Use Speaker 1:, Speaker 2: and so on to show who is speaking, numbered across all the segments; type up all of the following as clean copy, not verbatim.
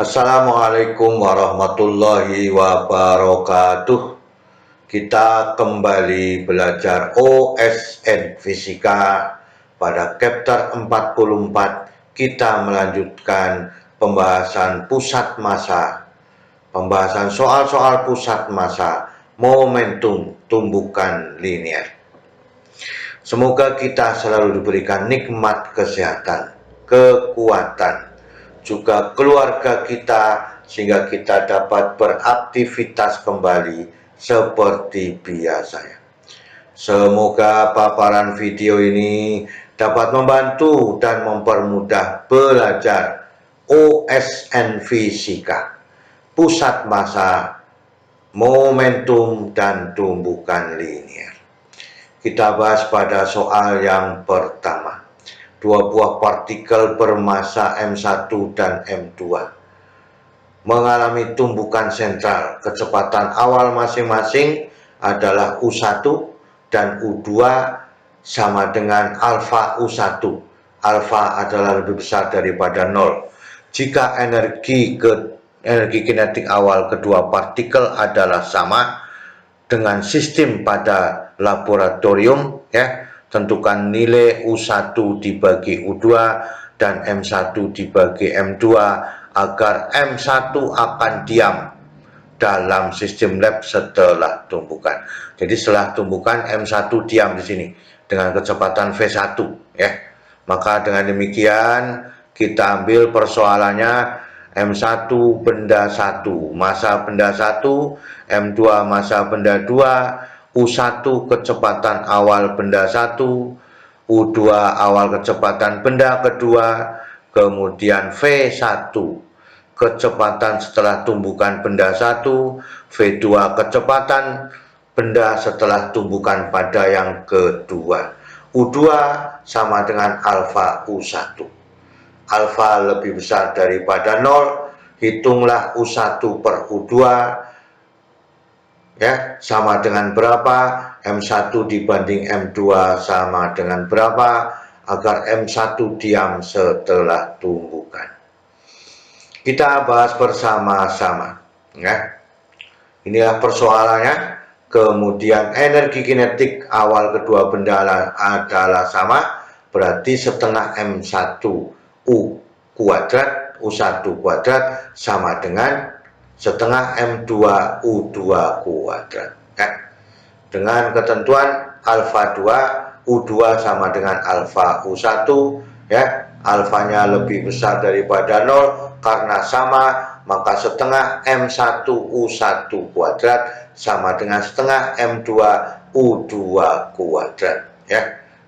Speaker 1: Assalamualaikum warahmatullahi wabarakatuh. Kita kembali belajar OSN Fisika pada chapter 44. Kita melanjutkan pembahasan pusat massa. Pembahasan soal-soal pusat massa, momentum tumbukan linier. Semoga kita selalu diberikan nikmat kesehatan, kekuatan, juga keluarga kita, sehingga kita dapat beraktivitas kembali seperti biasanya. Semoga paparan video ini dapat membantu dan mempermudah belajar OSN Fisika, pusat massa, momentum, dan tumbukan linier. Kita bahas pada soal yang pertama. Dua buah partikel bermassa M1 dan M2 mengalami tumbukan sentral. Kecepatan awal masing-masing adalah U1 dan U2 sama dengan alfa U1. Alfa adalah lebih besar daripada 0. Jika energi kinetik awal kedua partikel adalah sama dengan sistem pada laboratorium, tentukan nilai U1 dibagi U2 dan M1 dibagi M2 agar M1 akan diam dalam sistem lab setelah tumbukan. Jadi setelah tumbukan M1 diam di sini dengan kecepatan V1, Maka dengan demikian kita ambil persoalannya. M1 benda 1, massa benda 1, M2 massa benda 2, U1 kecepatan awal benda 1, U2 awal kecepatan benda kedua, kemudian V1 kecepatan setelah tumbukan benda 1, V2 kecepatan benda setelah tumbukan pada yang kedua. U2 sama dengan alfa U1. Alfa lebih besar daripada 0, hitunglah U1 per U2, sama dengan berapa, M1 dibanding M2 sama dengan berapa, agar M1 diam setelah tumbukan. Kita bahas bersama-sama, Inilah persoalannya. Kemudian energi kinetik awal kedua benda adalah sama, berarti setengah M1 U kuadrat, U1 kuadrat sama dengan setengah M2 U2 kuadrat. Dengan ketentuan alfa 2, U2 sama dengan alfa U1, alfanya lebih besar daripada 0 karena sama, maka setengah M1 U1 kuadrat sama dengan setengah M2 U2 kuadrat.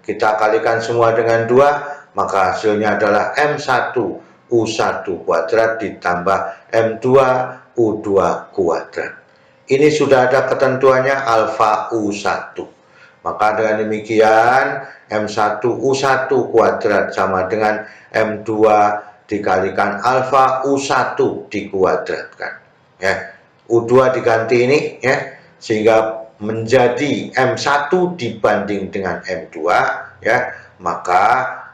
Speaker 1: Kita kalikan semua dengan 2, maka hasilnya adalah M1 U1 kuadrat ditambah M2 U2 kuadrat. Ini sudah ada ketentuannya alfa U1. Maka dengan demikian M1 U1 kuadrat sama dengan M2 dikalikan alfa U1 dikuadratkan. U2 diganti ini, sehingga menjadi M1 dibanding dengan M2, maka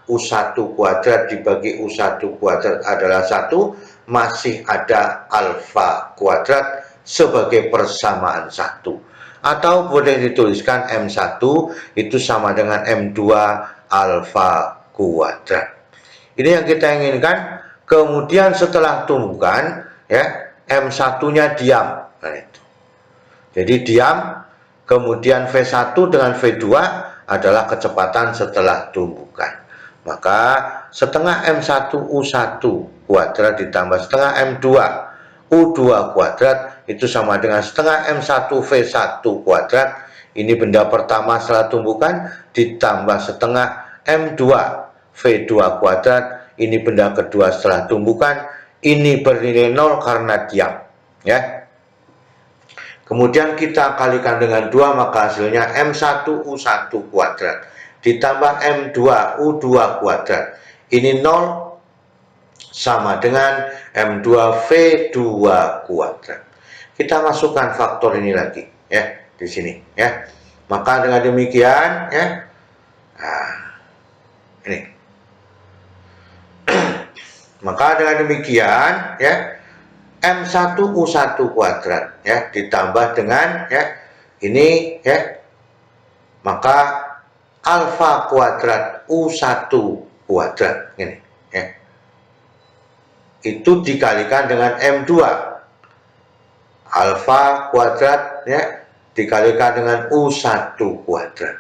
Speaker 1: U1 kuadrat dibagi U1 kuadrat adalah 1, masih ada alfa kuadrat sebagai persamaan 1. Atau boleh dituliskan M1 itu sama dengan M2 alfa kuadrat. Ini yang kita inginkan. Kemudian setelah tumbukan, M1-nya diam. Nah, itu. Jadi diam, kemudian V1 dengan V2 adalah kecepatan setelah tumbukan. Maka setengah M1 U1 kuadrat ditambah setengah M2 U2 kuadrat itu sama dengan setengah M1 V1 kuadrat. Ini benda pertama setelah tumbukan ditambah setengah M2 V2 kuadrat. Ini benda kedua setelah tumbukan. Ini bernilai 0 karena diam. Kemudian kita kalikan dengan 2, maka hasilnya M1 U1 kuadrat ditambah M2 U2 kuadrat. Ini 0 sama dengan M2 V2 kuadrat. Kita masukkan faktor ini lagi, di sini, Maka dengan demikian, ini. Maka dengan demikian, M1U1 kuadrat ya ditambah dengan ya ini ya, maka alfa kuadrat U1 kuadrat ini ya, itu dikalikan dengan M2 alfa kuadrat ya dikalikan dengan U1 kuadrat.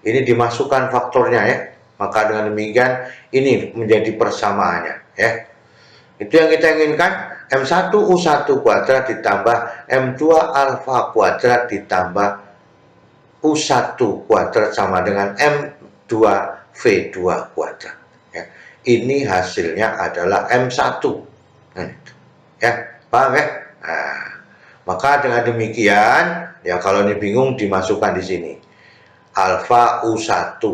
Speaker 1: Ini dimasukkan faktornya ya, maka dengan demikian ini menjadi persamaannya ya. Itu yang kita inginkan, M1U1 kuadrat ditambah M2 alfa kuadrat ditambah U1 kuadrat sama dengan M2V2 kuadrat ya. Ini hasilnya adalah M1 ya, paham ya? Nah, maka dengan demikian ya, kalau ini bingung dimasukkan di sini alfa U1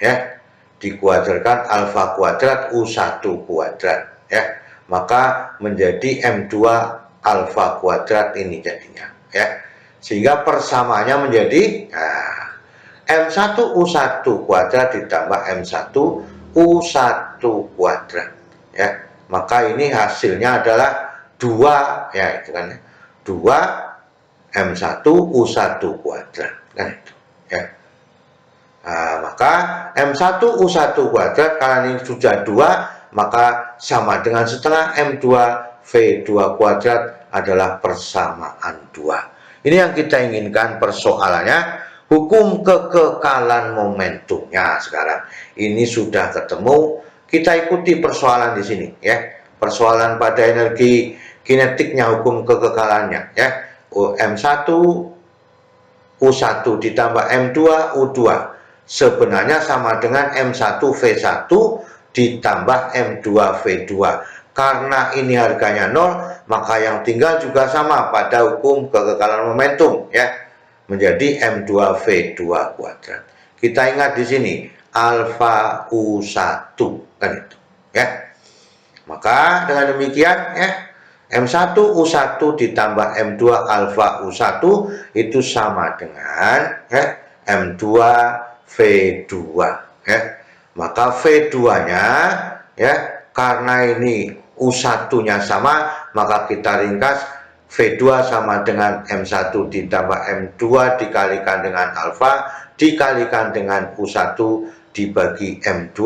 Speaker 1: ya dikuadratkan alfa kuadrat U1 kuadrat ya, maka menjadi M2 alfa kuadrat ini jadinya ya, sehingga persamaannya menjadi M1U1 kuadrat ditambah M1U1 kuadrat ya, maka ini hasilnya adalah 2 ya, itu kan 2 M1U1 kuadrat kan itu ya. Nah, maka M1U1 kuadrat karena ini sudah 2, maka sama dengan setengah M2V2 kuadrat adalah persamaan 2. Ini yang kita inginkan persoalannya, hukum kekekalan momentumnya. Sekarang ini sudah ketemu, kita ikuti persoalan di sini ya. Persoalan pada energi kinetiknya, hukum kekekalannya ya. M1U1 ditambah M2U2 sebenarnya sama dengan M1V1 ditambah M2V2. Karena ini harganya 0, maka yang tinggal juga sama pada hukum kekekalan momentum ya, menjadi M2V2 kuadrat. Kita ingat di sini alfa U1 kan itu ya. Maka dengan demikian ya, M1U1 ditambah M2 alfa U1 itu sama dengan ya, M2V2 ya. Maka V2-nya ya, karena ini U1-nya sama, maka kita ringkas V2 sama dengan M1 ditambah M2 dikalikan dengan alfa dikalikan dengan U1 dibagi M2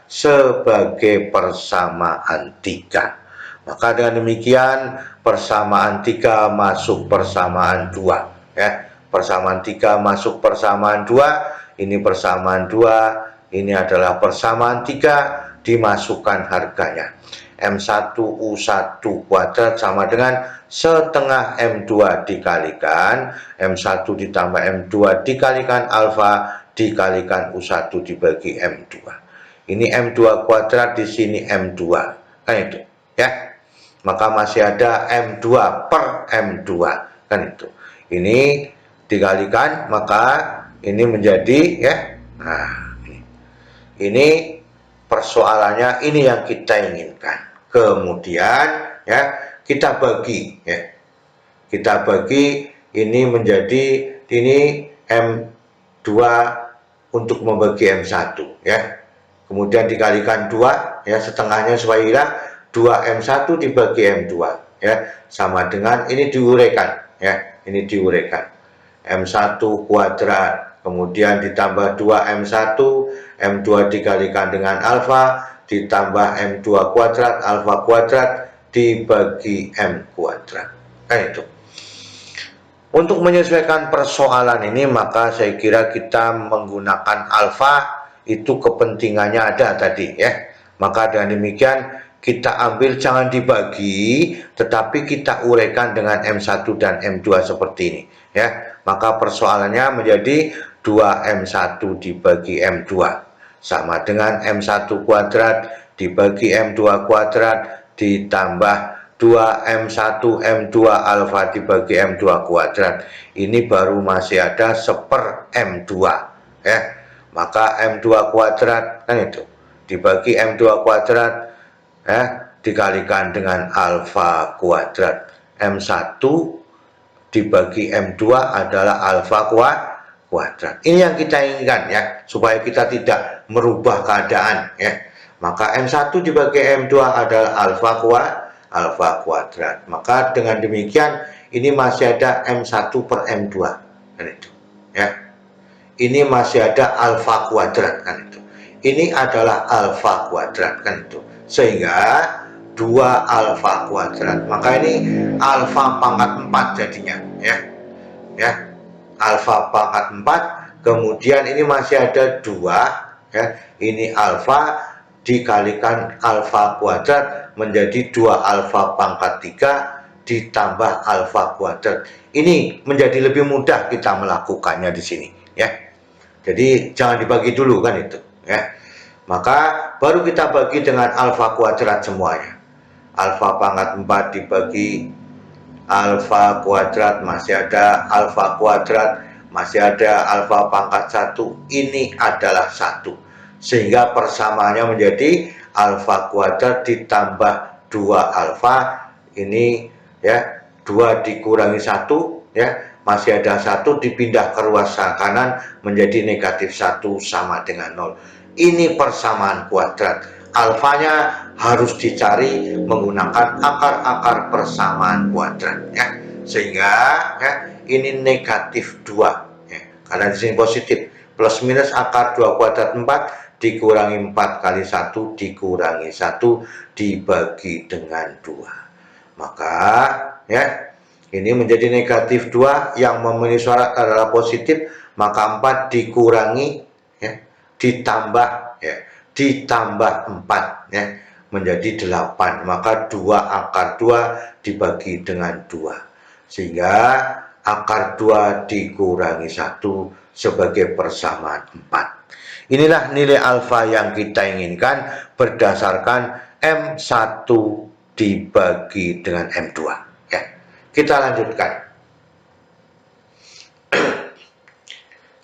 Speaker 1: sebagai persamaan 3. Maka dengan demikian persamaan 3 masuk persamaan 2 ya. Persamaan 3 masuk persamaan 2, ini persamaan 2, ini adalah persamaan 3, dimasukkan harganya. M1U1 kuadrat sama dengan setengah M2 dikalikan M1 ditambah M2 dikalikan alfa dikalikan U1 dibagi M2. Ini M2 kuadrat, di sini M2 kan itu ya, maka masih ada M2 per M2 kan itu. Ini dikalikan maka ini menjadi ya. Nah, ini persoalannya, ini yang kita inginkan. Kemudian ya kita bagi ya, kita bagi ini menjadi ini M2 untuk membagi M1 ya. Kemudian dikalikan 2 ya, setengahnya supaya hilang, 2M1 dibagi M2 ya, sama dengan ini diuraikan ya, ini diuraikan M1 kuadrat kemudian ditambah 2M1, M2 dikalikan dengan alfa ditambah M2 kuadrat alfa kuadrat dibagi M kuadrat. Nah itu. Untuk menyesuaikan persoalan ini, maka saya kira kita menggunakan alfa, itu kepentingannya ada tadi ya. Maka dengan demikian kita ambil, jangan dibagi, tetapi kita uraikan dengan M1 dan M2 seperti ini ya. Maka persoalannya menjadi 2M1 dibagi M2 sama dengan M1 kuadrat dibagi M2 kuadrat ditambah 2M1 M2 alfa dibagi M2 kuadrat. Ini baru masih ada seper M2 ya. Maka M2 kuadrat kan itu dibagi M2 kuadrat ya, dikalikan dengan alfa kuadrat. M1 dibagi M2 adalah alfa kuadrat. Ini yang kita inginkan ya, supaya kita tidak merubah keadaan ya. Maka M1 dibagi M2 adalah alfa alfa kuadrat. Maka dengan demikian ini masih ada M1 per M2 kan itu ya. Ini masih ada alfa kuadrat kan itu. Ini adalah alfa kuadrat kan itu. Sehingga 2 alfa kuadrat. Maka ini alfa pangkat 4 jadinya ya. Ya. Alfa pangkat 4, kemudian ini masih ada 2 ya. Ini alfa dikalikan alfa kuadrat menjadi 2 alfa pangkat 3 ditambah alfa kuadrat. Ini menjadi lebih mudah kita melakukannya di sini ya. Jadi jangan dibagi dulu kan itu ya. Maka baru kita bagi dengan alfa kuadrat semuanya. Alfa pangkat 4 dibagi alfa kuadrat, masih ada alfa kuadrat, masih ada alfa pangkat 1. Ini adalah 1. Sehingga persamaannya menjadi alfa kuadrat ditambah 2 alfa. Ini ya, 2 dikurangi 1 ya, masih ada 1 dipindah ke ruas kanan menjadi negatif 1 sama dengan 0. Ini persamaan kuadrat. Alfanya harus dicari menggunakan akar-akar persamaan kuadrat ya. Sehingga ya, ini negatif 2 ya, karena di sini positif. Plus minus akar 2 kuadrat 4 dikurangi 4 kali 1 dikurangi 1 dibagi dengan 2. Maka ya, ini menjadi negatif 2, yang memenuhi syarat adalah positif, maka 4 dikurangi ya, ditambah ya, ditambah 4 ya, menjadi 8. Maka 2 akar 2 dibagi dengan 2, sehingga akar 2 dikurangi 1 sebagai persamaan 4. Inilah nilai alfa yang kita inginkan berdasarkan M1 dibagi dengan M2 ya. Kita lanjutkan.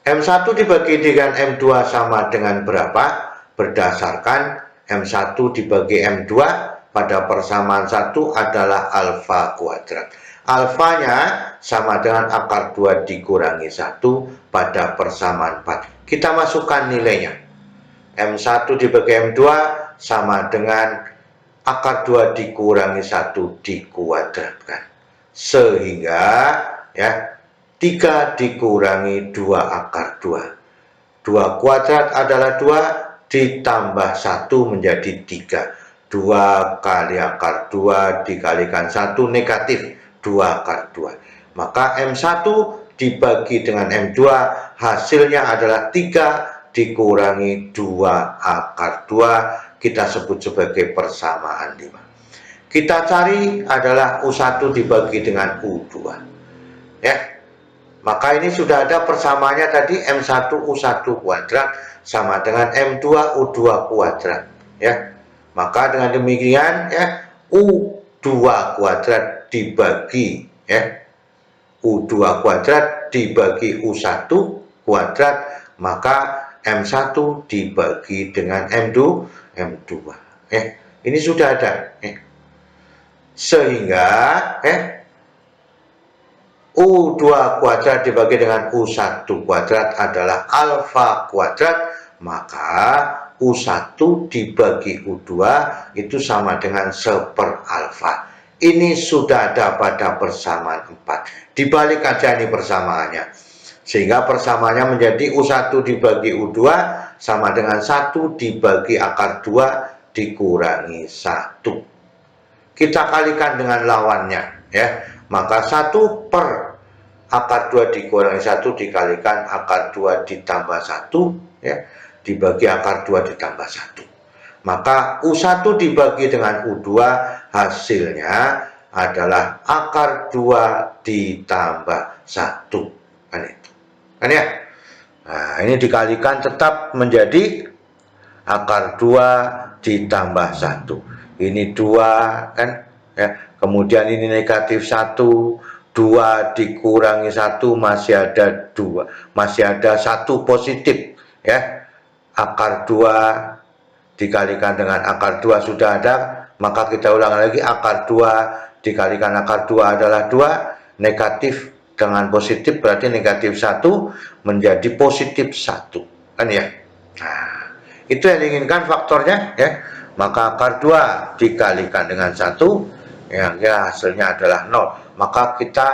Speaker 1: M1 dibagi dengan M2 sama dengan berapa? Berdasarkan M1 dibagi M2 pada persamaan 1 adalah alfa kuadrat. Alfanya sama dengan akar 2 dikurangi 1 pada persamaan 4. Kita masukkan nilainya. M1 dibagi M2 sama dengan akar 2 dikurangi 1 dikuadratkan. Sehingga ya, 3 dikurangi 2 akar 2. 2 kuadrat adalah 2 ditambah 1 menjadi 3. 2 kali akar 2 dikalikan 1 negatif 2 akar 2. Maka M1 dibagi dengan M2 hasilnya adalah 3 dikurangi 2 akar 2. Kita sebut sebagai persamaan 5. Kita cari adalah U1 dibagi dengan U2 ya. Maka ini sudah ada persamaannya tadi, M1 U1 kuadrat sama dengan M2 U2 kuadrat ya. Maka dengan demikian ya, U2 kuadrat dibagi ya, U2 kuadrat dibagi U1 kuadrat, maka M1 dibagi dengan M2 ya. Ini sudah ada ya. Sehingga U2 kuadrat dibagi dengan U1 kuadrat adalah alfa kuadrat, maka U1 dibagi U2 itu sama dengan 1/4 alfa. Ini sudah ada pada persamaan 4. Dibalik aja ini persamaannya. Sehingga persamaannya menjadi U1 dibagi U2 sama dengan 1 dibagi akar 2 dikurangi 1. Kita kalikan dengan lawannya ya. Maka 1 per akar 2 dikurangi 1 dikalikan akar 2 ditambah 1 ya, dibagi akar 2 ditambah 1. Maka U1 dibagi dengan U2 hasilnya adalah akar 2 ditambah 1 kan itu kan ya. Nah, ini dikalikan tetap menjadi akar 2 ditambah 1. Ini 2 kan ya. Kemudian ini negatif 1, 2 dikurangi 1 masih ada 2, masih ada 1 positif ya. Akar 2 dikalikan dengan akar 2 sudah ada, maka kita ulang lagi, akar 2 dikalikan akar 2 adalah 2, negatif dengan positif berarti negatif 1 menjadi positif 1 kan ya. Nah, itu yang diinginkan faktornya ya. Maka akar 2 dikalikan dengan 1 ya hasilnya adalah 0, maka kita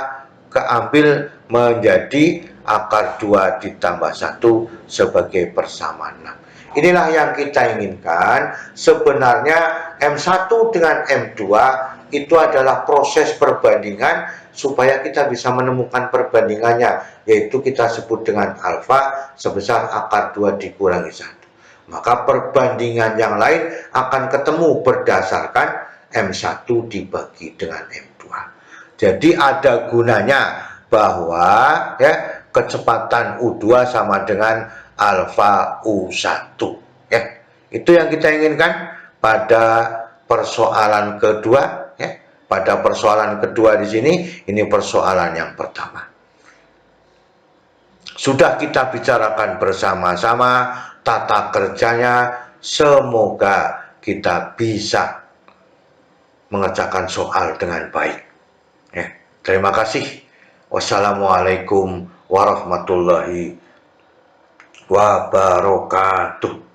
Speaker 1: keambil menjadi akar 2 ditambah 1 sebagai persamaan 6. Inilah yang kita inginkan. Sebenarnya M1 dengan M2 itu adalah proses perbandingan supaya kita bisa menemukan perbandingannya, yaitu kita sebut dengan alfa sebesar akar 2 dikurangi 1. Maka perbandingan yang lain akan ketemu berdasarkan M1 dibagi dengan M2. Jadi ada gunanya bahwa ya kecepatan U2 sama dengan alfa U1 ya. Itu yang kita inginkan pada persoalan kedua ya. Pada persoalan kedua di sini, ini persoalan yang pertama. Sudah kita bicarakan bersama-sama tata kerjanya, semoga kita bisa mengerjakan soal dengan baik. Ya, terima kasih. Wassalamualaikum warahmatullahi wabarakatuh.